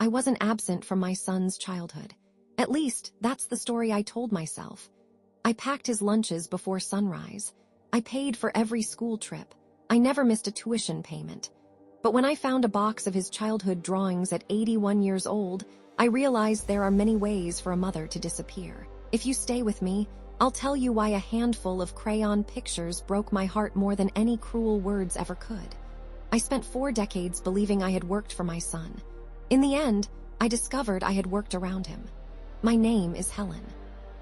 I wasn't absent from my son's childhood. At least, that's the story I told myself. I packed his lunches before sunrise. I paid for every school trip. I never missed a tuition payment. But when I found a box of his childhood drawings at 81 years old, I realized there are many ways for a mother to disappear. If you stay with me, I'll tell you why a handful of crayon pictures broke my heart more than any cruel words ever could. I spent 4 decades believing I had worked for my son. In the end, I discovered I had worked around him. My name is Helen.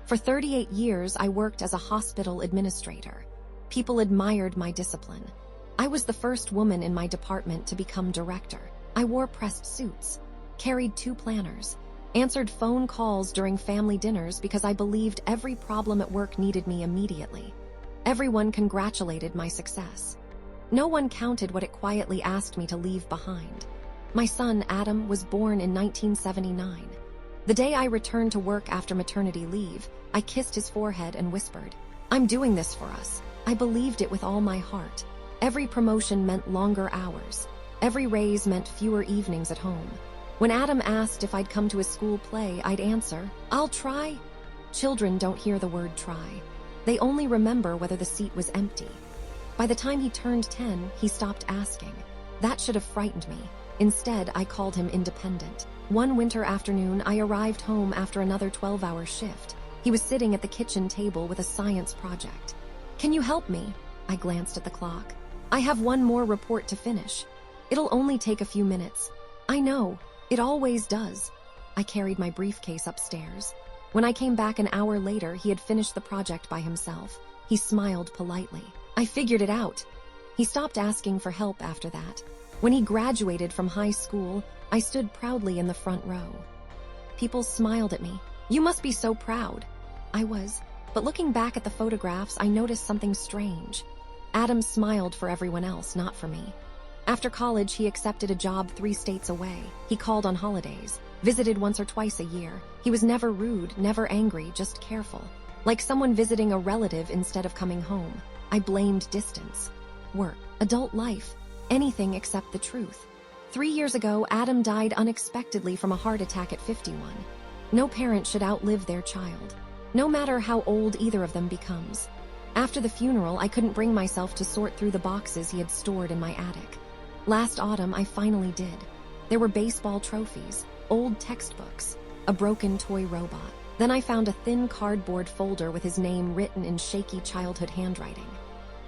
For 38 years, I worked as a hospital administrator. People admired my discipline. I was the first woman in my department to become director. I wore pressed suits, carried 2 planners, answered phone calls during family dinners because I believed every problem at work needed me immediately. Everyone congratulated my success. No one counted what it quietly asked me to leave behind. My son, Adam, was born in 1979. The day I returned to work after maternity leave, I kissed his forehead and whispered, "I'm doing this for us." I believed it with all my heart. Every promotion meant longer hours. Every raise meant fewer evenings at home. When Adam asked if I'd come to his school play, I'd answer, "I'll try." Children don't hear the word try. They only remember whether the seat was empty. By the time he turned 10, he stopped asking. That should have frightened me. Instead, I called him independent. One winter afternoon, I arrived home after another 12-hour shift. He was sitting at the kitchen table with a science project. "Can you help me?" I glanced at the clock. "I have one more report to finish. It'll only take a few minutes." "I know. It always does." I carried my briefcase upstairs. When I came back an hour later, he had finished the project by himself. He smiled politely. "I figured it out." He stopped asking for help after that. When he graduated from high school, I stood proudly in the front row. People smiled at me. "You must be so proud." I was, but looking back at the photographs, I noticed something strange. Adam smiled for everyone else, not for me. After college, he accepted a job 3 states away. He called on holidays, visited once or twice a year. He was never rude, never angry, just careful. Like someone visiting a relative instead of coming home. I blamed distance, work, adult life, anything except the truth. 3 years ago, Adam died unexpectedly from a heart attack at 51. No parent should outlive their child, no matter how old either of them becomes. After the funeral, I couldn't bring myself to sort through the boxes he had stored in my attic. Last autumn, I finally did. There were baseball trophies, old textbooks, a broken toy robot. Then I found a thin cardboard folder with his name written in shaky childhood handwriting.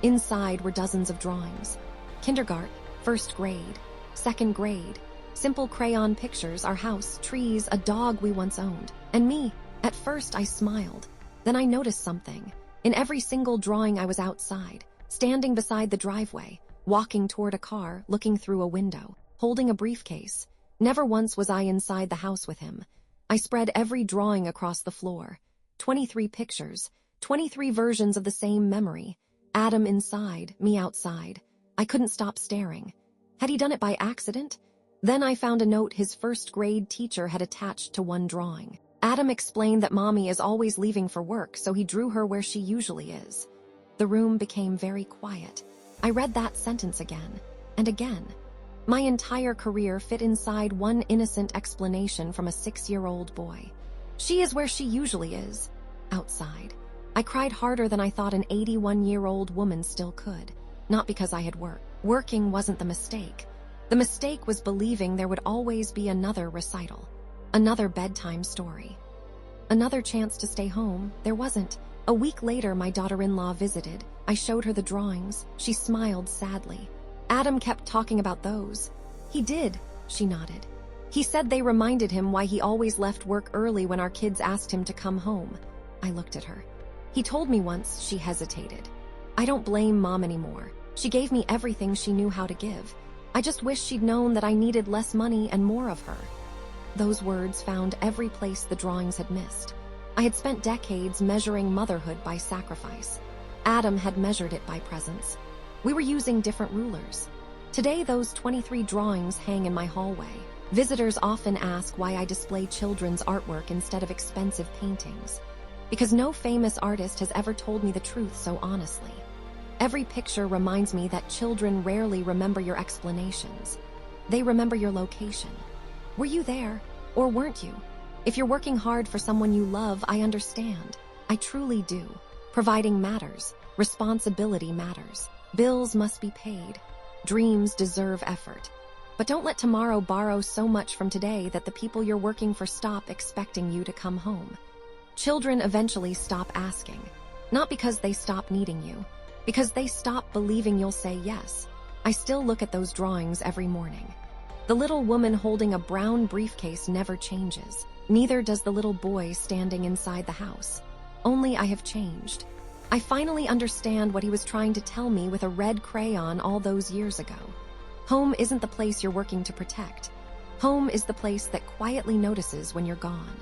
Inside were dozens of drawings. Kindergarten, 1st grade, 2nd grade, simple crayon pictures, our house, trees, a dog we once owned, and me. At first I smiled. Then I noticed something. In every single drawing I was outside, standing beside the driveway, walking toward a car, looking through a window, holding a briefcase. Never once was I inside the house with him. I spread every drawing across the floor. 23 pictures, 23 versions of the same memory. Adam inside, me outside. I couldn't stop staring. Had he done it by accident? Then I found a note his 1st grade teacher had attached to one drawing. Adam explained that Mommy is always leaving for work, so he drew her where she usually is. The room became very quiet. I read that sentence again and again. My entire career fit inside one innocent explanation from a 6-year-old boy. She is where she usually is, outside. I cried harder than I thought an 81-year-old woman still could. Not because I had worked. Working wasn't the mistake. The mistake was believing there would always be another recital. Another bedtime story. Another chance to stay home. There wasn't. A week later, my daughter-in-law visited. I showed her the drawings. She smiled sadly. "Adam kept talking about those." "He did," she nodded. "He said they reminded him why he always left work early when our kids asked him to come home." I looked at her. "He told me once." She hesitated. "I don't blame Mom anymore. She gave me everything she knew how to give. I just wish she'd known that I needed less money and more of her." Those words found every place the drawings had missed. I had spent decades measuring motherhood by sacrifice. Adam had measured it by presence. We were using different rulers. Today, those 23 drawings hang in my hallway. Visitors often ask why I display children's artwork instead of expensive paintings. Because no famous artist has ever told me the truth so honestly. Every picture reminds me that children rarely remember your explanations. They remember your location. Were you there, or weren't you? If you're working hard for someone you love, I understand. I truly do. Providing matters. Responsibility matters. Bills must be paid. Dreams deserve effort. But don't let tomorrow borrow so much from today that the people you're working for stop expecting you to come home. Children eventually stop asking. Not because they stop needing you, because they stop believing you'll say yes. I still look at those drawings every morning. The little woman holding a brown briefcase never changes. Neither does the little boy standing inside the house. Only I have changed. I finally understand what he was trying to tell me with a red crayon all those years ago. Home isn't the place you're working to protect. Home is the place that quietly notices when you're gone.